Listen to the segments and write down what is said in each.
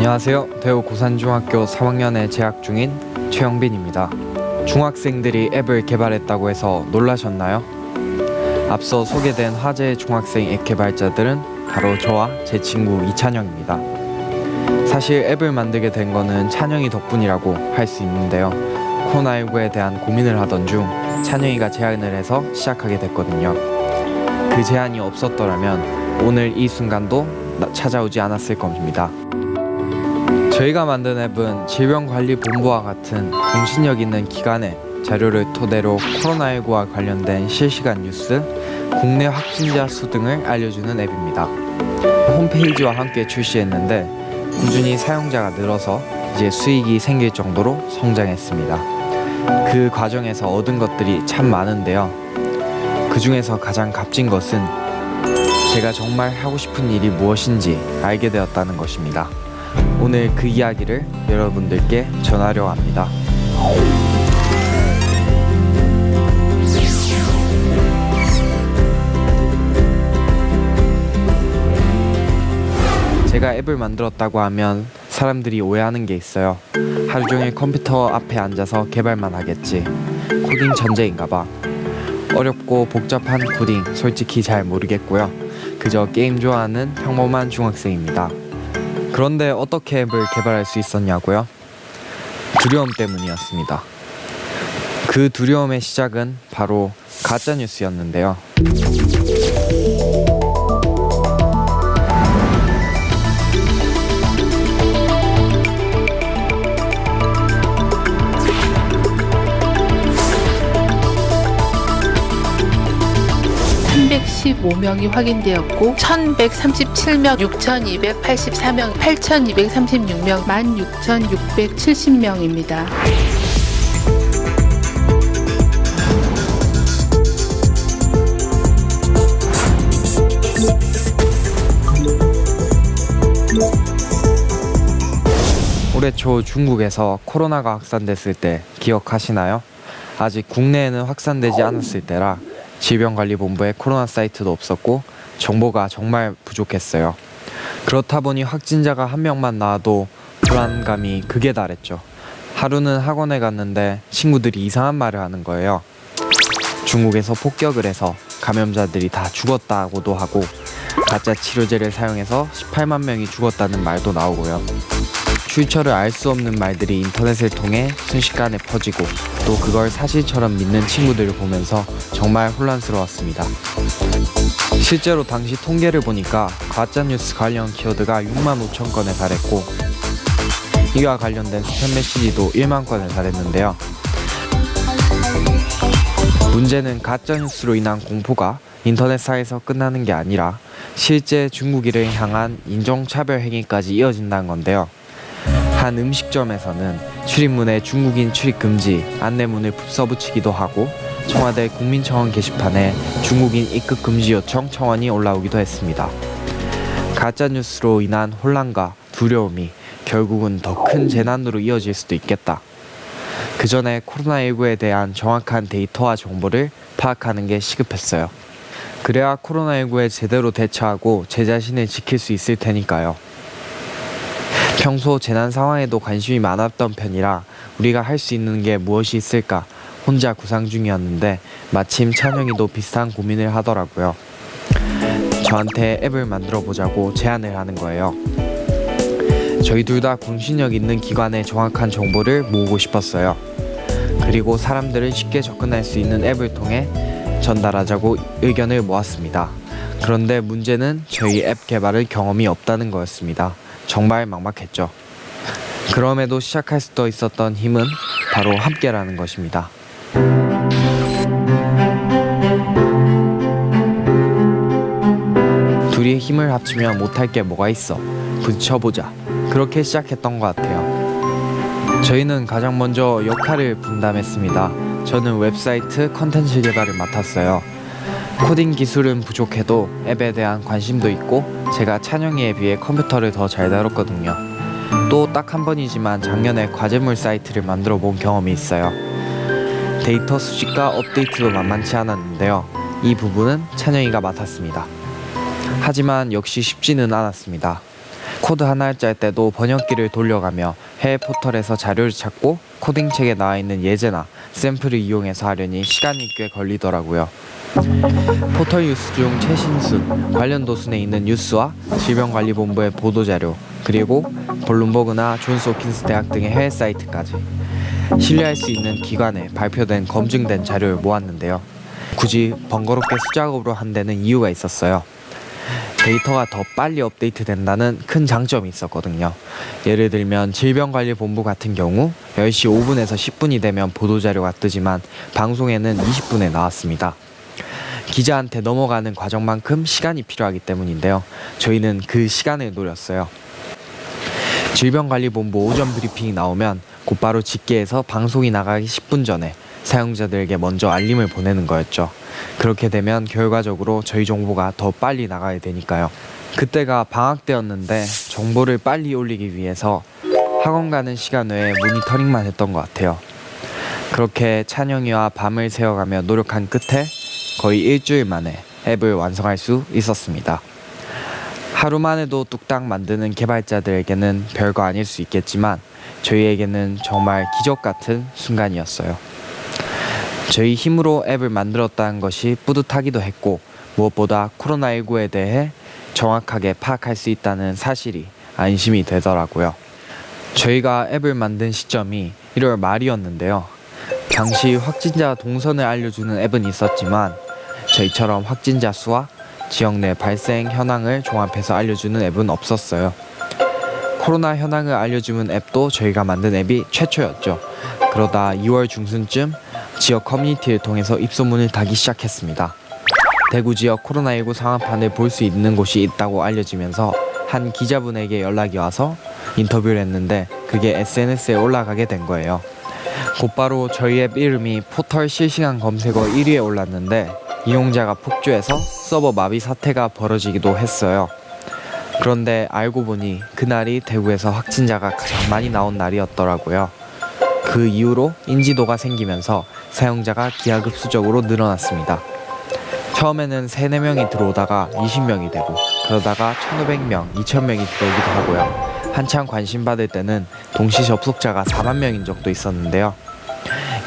안녕하세요. 대구 고산중학교 3학년에 재학 중인 최영빈입니다. 중학생들이 앱을 개발했다고 해서 놀라셨나요? 앞서 소개된 화제의 중학생 앱 개발자들은 바로 저와 제 친구 이찬영입니다. 사실 앱을 만들게 된 거는 찬영이 덕분이라고 할 수 있는데요. 코로나19에 대한 고민을 하던 중 찬영이가 제안을 해서 시작하게 됐거든요. 그 제안이 없었더라면 오늘 이 순간도 찾아오지 않았을 겁니다. 저희가 만든 앱은 질병관리본부와 같은 공신력 있는 기관의 자료를 토대로 코로나19와 관련된 실시간 뉴스, 국내 확진자 수 등을 알려주는 앱입니다. 홈페이지와 함께 출시했는데 꾸준히 사용자가 늘어서 이제 수익이 생길 정도로 성장했습니다. 그 과정에서 얻은 것들이 참 많은데요. 그 중에서 가장 값진 것은 제가 정말 하고 싶은 일이 무엇인지 알게 되었다는 것입니다. 오늘 그 이야기를 여러분들께 전하려고 합니다. 제가 앱을 만들었다고 하면 사람들이 오해하는 게 있어요. 하루 종일 컴퓨터 앞에 앉아서 개발만 하겠지. 코딩 천재인가 봐. 어렵고 복잡한 코딩 솔직히 잘 모르겠고요. 그저 게임 좋아하는 평범한 중학생입니다. 그런데 어떻게 앱을 개발할 수 있었냐고요? 두려움 때문이었습니다. 그 두려움의 시작은 바로 가짜뉴스였는데요. (315명이) 확인되었고 1,137명, 6,284명, 8,236명, 16,670명입니다. 올해 초 중국에서 코로나가 확산됐을 때 기억하시나요? 아직 국내에는 확산되지 않았을 때라 질병관리본부의 코로나 사이트도 없었고 정보가 정말 부족했어요. 그렇다 보니 확진자가 한 명만 나와도 불안감이 극에 달했죠. 하루는 학원에 갔는데 친구들이 이상한 말을 하는 거예요. 중국에서 폭격을 해서 감염자들이 다 죽었다고도 하고 가짜 치료제를 사용해서 18만 명이 죽었다는 말도 나오고요. 출처를 알 수 없는 말들이 인터넷을 통해 순식간에 퍼지고 또 그걸 사실처럼 믿는 친구들을 보면서 정말 혼란스러웠습니다. 실제로 당시 통계를 보니까 가짜뉴스 관련 키워드가 6만 5천 건에 달했고 이와 관련된 스팸 메시지도 1만 건에 달했는데요. 문제는 가짜뉴스로 인한 공포가 인터넷사에서 끝나는 게 아니라 실제 중국인을 향한 인종차별 행위까지 이어진다는 건데요. 한 음식점에서는 출입문에 중국인 출입 금지 안내문을 써붙이기도 하고 청와대 국민청원 게시판에 중국인 입국 금지 요청 청원이 올라오기도 했습니다. 가짜뉴스로 인한 혼란과 두려움이 결국은 더 큰 재난으로 이어질 수도 있겠다. 그 전에 코로나19에 대한 정확한 데이터와 정보를 파악하는 게 시급했어요. 그래야 코로나19에 제대로 대처하고 제 자신을 지킬 수 있을 테니까요. 평소 재난 상황에도 관심이 많았던 편이라 우리가 할 수 있는 게 무엇이 있을까 혼자 구상 중이었는데 마침 찬영이도 비슷한 고민을 하더라고요. 저한테 앱을 만들어 보자고 제안을 하는 거예요. 저희 둘 다 공신력 있는 기관의 정확한 정보를 모으고 싶었어요. 그리고 사람들을 쉽게 접근할 수 있는 앱을 통해 전달하자고 의견을 모았습니다. 그런데 문제는 저희 앱 개발을 경험이 없다는 거였습니다. 정말 막막했죠. 그럼에도 시작할 수 있었던 힘은 바로 함께라는 것입니다. 둘이 힘을 합치면 못할 게 뭐가 있어. 부딪혀보자. 그렇게 시작했던 것 같아요. 저희는 가장 먼저 역할을 분담했습니다. 저는 웹사이트 컨텐츠 개발을 맡았어요. 코딩 기술은 부족해도 앱에 대한 관심도 있고 제가 찬영이에 비해 컴퓨터를 더 잘 다뤘거든요. 또 딱 한 번이지만 작년에 과제물 사이트를 만들어 본 경험이 있어요. 데이터 수집과 업데이트도 만만치 않았는데요. 이 부분은 찬영이가 맡았습니다. 하지만 역시 쉽지는 않았습니다. 코드 하나를 짤 때도 번역기를 돌려가며 해외 포털에서 자료를 찾고 코딩책에 나와 있는 예제나 샘플을 이용해서 하려니 시간이 꽤 걸리더라고요. 포털 뉴스 중 최신순, 관련 도순에 있는 뉴스와 질병관리본부의 보도자료, 그리고 블룸버그나 존스 홉킨스 대학 등의 해외 사이트까지 신뢰할 수 있는 기관에 발표된 검증된 자료를 모았는데요. 굳이 번거롭게 수작업으로 한 데는 이유가 있었어요. 데이터가 더 빨리 업데이트 된다는 큰 장점이 있었거든요. 예를 들면 질병관리본부 같은 경우 10시 5분에서 10분이 되면 보도자료가 뜨지만 방송에는 20분에 나왔습니다. 기자한테 넘어가는 과정만큼 시간이 필요하기 때문인데요. 저희는 그 시간을 노렸어요. 질병관리본부 오전 브리핑이 나오면 곧바로 집계해서 방송이 나가기 10분 전에 사용자들에게 먼저 알림을 보내는 거였죠. 그렇게 되면 결과적으로 저희 정보가 더 빨리 나가야 되니까요. 그때가 방학 때였는데 정보를 빨리 올리기 위해서 학원 가는 시간 외에 모니터링만 했던 것 같아요. 그렇게 찬영이와 밤을 새워가며 노력한 끝에 거의 일주일 만에 앱을 완성할 수 있었습니다. 하루만 해도 뚝딱 만드는 개발자들에게는 별거 아닐 수 있겠지만 저희에게는 정말 기적 같은 순간이었어요. 저희 힘으로 앱을 만들었다는 것이 뿌듯하기도 했고 무엇보다 코로나19에 대해 정확하게 파악할 수 있다는 사실이 안심이 되더라고요. 저희가 앱을 만든 시점이 1월 말이었는데요. 당시 확진자 동선을 알려주는 앱은 있었지만 저희처럼 확진자 수와 지역 내 발생 현황을 종합해서 알려주는 앱은 없었어요. 코로나 현황을 알려주는 앱도 저희가 만든 앱이 최초였죠. 그러다 2월 중순쯤 지역 커뮤니티를 통해서 입소문을 타기 시작했습니다. 대구 지역 코로나19 상황판을 볼 수 있는 곳이 있다고 알려지면서 한 기자분에게 연락이 와서 인터뷰를 했는데 그게 SNS에 올라가게 된 거예요. 곧바로 저희 앱 이름이 포털 실시간 검색어 1위에 올랐는데 이용자가 폭주해서 서버 마비 사태가 벌어지기도 했어요. 그런데 알고 보니 그날이 대구에서 확진자가 가장 많이 나온 날이었더라고요. 그 이후로 인지도가 생기면서 사용자가 기하급수적으로 늘어났습니다. 처음에는 3-4명이 들어오다가 20명이 되고 그러다가 1,500명, 2,000명이 들어오기도 하고요. 한창 관심받을 때는 동시 접속자가 4만 명인 적도 있었는데요.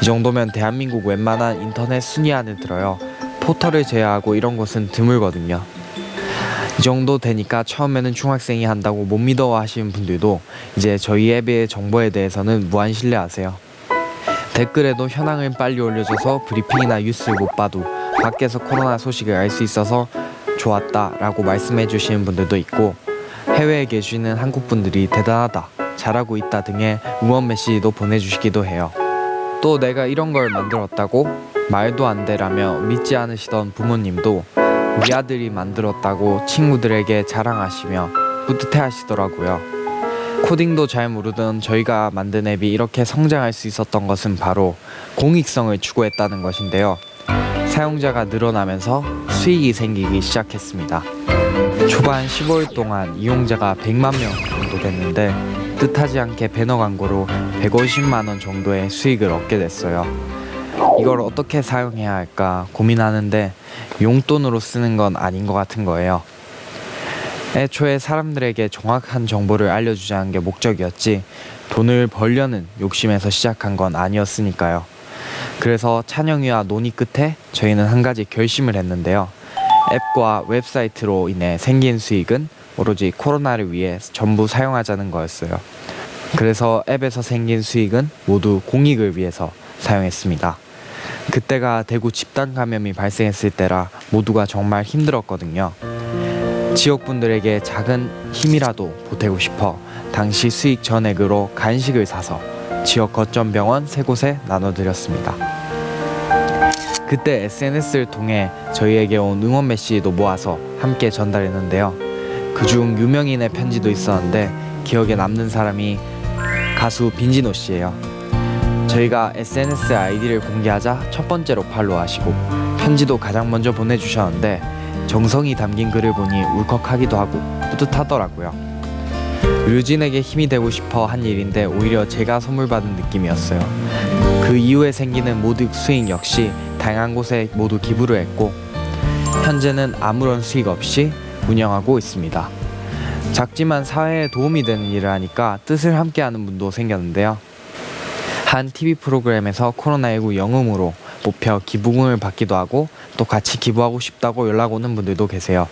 이 정도면 대한민국 웬만한 인터넷 순위 안에 들어요. 포털을 제외하고 이런 곳은 드물거든요. 이 정도 되니까 처음에는 중학생이 한다고 못 믿어 하시는 분들도 이제 저희 앱의 정보에 대해서는 무한 신뢰하세요. 댓글에도 현황을 빨리 올려줘서 브리핑이나 뉴스를 못 봐도 밖에서 코로나 소식을 알 수 있어서 좋았다 라고 말씀해 주시는 분들도 있고 해외에 계시는 한국 분들이 대단하다, 잘하고 있다 등의 응원 메시지도 보내주시기도 해요. 또 내가 이런 걸 만들었다고 말도 안 되라며 믿지 않으시던 부모님도 우리 아들이 만들었다고 친구들에게 자랑하시며 뿌듯해 하시더라고요. 코딩도 잘 모르던 저희가 만든 앱이 이렇게 성장할 수 있었던 것은 바로 공익성을 추구했다는 것인데요. 사용자가 늘어나면서 수익이 생기기 시작했습니다. 초반 15일 동안 이용자가 100만 명 정도 됐는데 뜻하지 않게 배너 광고로 150만 원 정도의 수익을 얻게 됐어요. 이걸 어떻게 사용해야 할까 고민하는데 용돈으로 쓰는 건 아닌 것 같은 거예요. 애초에 사람들에게 정확한 정보를 알려주자는 게 목적이었지 돈을 벌려는 욕심에서 시작한 건 아니었으니까요. 그래서 찬영이와 논의 끝에 저희는 한 가지 결심을 했는데요. 앱과 웹사이트로 인해 생긴 수익은 오로지 코로나를 위해 전부 사용하자는 거였어요. 그래서 앱에서 생긴 수익은 모두 공익을 위해서 사용했습니다. 그때가 대구 집단 감염이 발생했을 때라 모두가 정말 힘들었거든요. 지역분들에게 작은 힘이라도 보태고 싶어 당시 수익 전액으로 간식을 사서 지역 거점 병원 3곳에 나눠드렸습니다. 그때 SNS를 통해 저희에게 온 응원 메시지도 모아서 함께 전달했는데요. 그중 유명인의 편지도 있었는데 기억에 남는 사람이 가수 빈지노 씨예요. 저희가 SNS 아이디를 공개하자 첫 번째로 팔로우하시고 편지도 가장 먼저 보내주셨는데 정성이 담긴 글을 보니 울컥하기도 하고 뿌듯하더라고요. 류진에게 힘이 되고 싶어 한 일인데 오히려 제가 선물 받은 느낌이었어요. 그 이후에 생기는 모든 수익 역시 다양한 곳에 모두 기부를 했고 현재는 아무런 수익 없이 운영하고 있습니다. 작지만 사회에 도움이 되는 일을 하니까 뜻을 함께하는 분도 생겼는데요. 한 TV 프로그램에서 코로나19 영음으로 뽑혀 기부금을 받기도 하고 또 같이 기부하고 싶다고 연락 오는 분들도 계세요.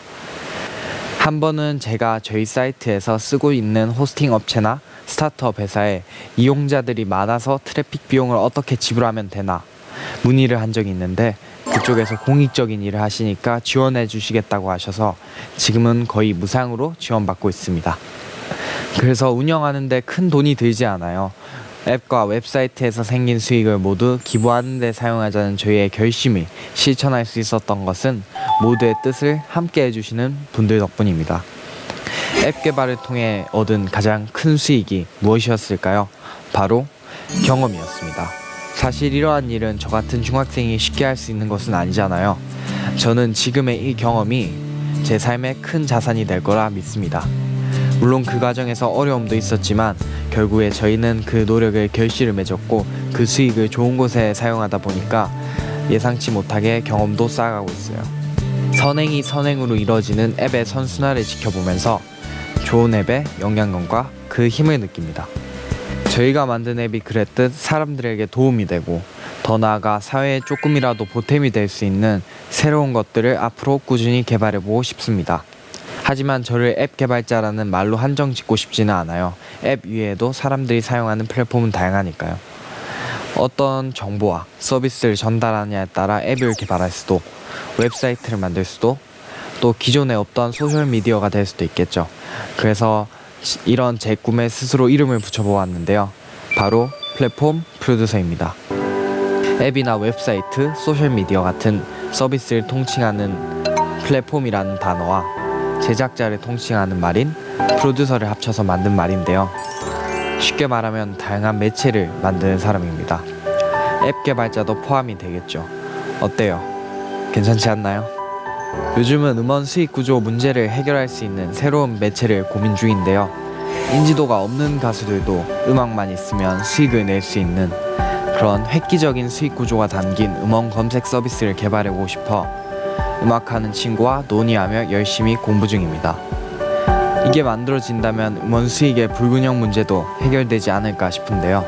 한 번은 제가 저희 사이트에서 쓰고 있는 호스팅 업체나 스타트업 회사에 이용자들이 많아서 트래픽 비용을 어떻게 지불하면 되나 문의를 한 적이 있는데 그쪽에서 공익적인 일을 하시니까 지원해 주시겠다고 하셔서 지금은 거의 무상으로 지원받고 있습니다. 그래서 운영하는데 큰 돈이 들지 않아요. 앱과 웹사이트에서 생긴 수익을 모두 기부하는 데 사용하자는 저희의 결심이 실천할 수 있었던 것은 모두의 뜻을 함께 해주시는 분들 덕분입니다. 앱 개발을 통해 얻은 가장 큰 수익이 무엇이었을까요? 바로 경험이었습니다. 사실 이러한 일은 저 같은 중학생이 쉽게 할 수 있는 것은 아니잖아요. 저는 지금의 이 경험이 제 삶의 큰 자산이 될 거라 믿습니다. 물론 그 과정에서 어려움도 있었지만 결국에 저희는 그 노력을 결실을 맺었고 그 수익을 좋은 곳에 사용하다 보니까 예상치 못하게 경험도 쌓아가고 있어요. 선행이 선행으로 이뤄지는 앱의 선순환을 지켜보면서 좋은 앱의 영향력과 그 힘을 느낍니다. 저희가 만든 앱이 그랬듯 사람들에게 도움이 되고 더 나아가 사회에 조금이라도 보탬이 될 수 있는 새로운 것들을 앞으로 꾸준히 개발해보고 싶습니다. 하지만 저를 앱 개발자라는 말로 한정 짓고 싶지는 않아요. 앱 위에도 사람들이 사용하는 플랫폼은 다양하니까요. 어떤 정보와 서비스를 전달하느냐에 따라 앱을 개발할 수도, 웹사이트를 만들 수도, 또 기존에 없던 소셜미디어가 될 수도 있겠죠. 그래서 이런 제 꿈에 스스로 이름을 붙여보았는데요. 바로 플랫폼 프로듀서입니다. 앱이나 웹사이트, 소셜미디어 같은 서비스를 통칭하는 플랫폼이라는 단어와 제작자를 통칭하는 말인 프로듀서를 합쳐서 만든 말인데요. 쉽게 말하면 다양한 매체를 만드는 사람입니다. 앱 개발자도 포함이 되겠죠. 어때요? 괜찮지 않나요? 요즘은 음원 수익 구조 문제를 해결할 수 있는 새로운 매체를 고민 중인데요. 인지도가 없는 가수들도 음악만 있으면 수익을 낼 수 있는 그런 획기적인 수익 구조가 담긴 음원 검색 서비스를 개발해보고 싶어 음악하는 친구와 논의하며 열심히 공부 중입니다. 이게 만들어진다면 음원 수익의 불균형 문제도 해결되지 않을까 싶은데요.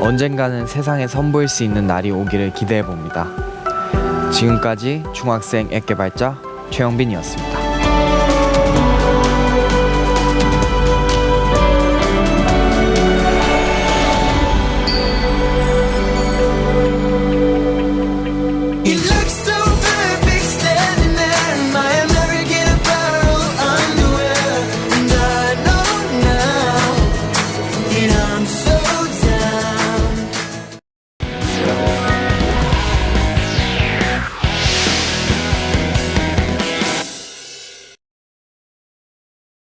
언젠가는 세상에 선보일 수 있는 날이 오기를 기대해봅니다. 지금까지 중학생 앱 개발자 최영빈이었습니다.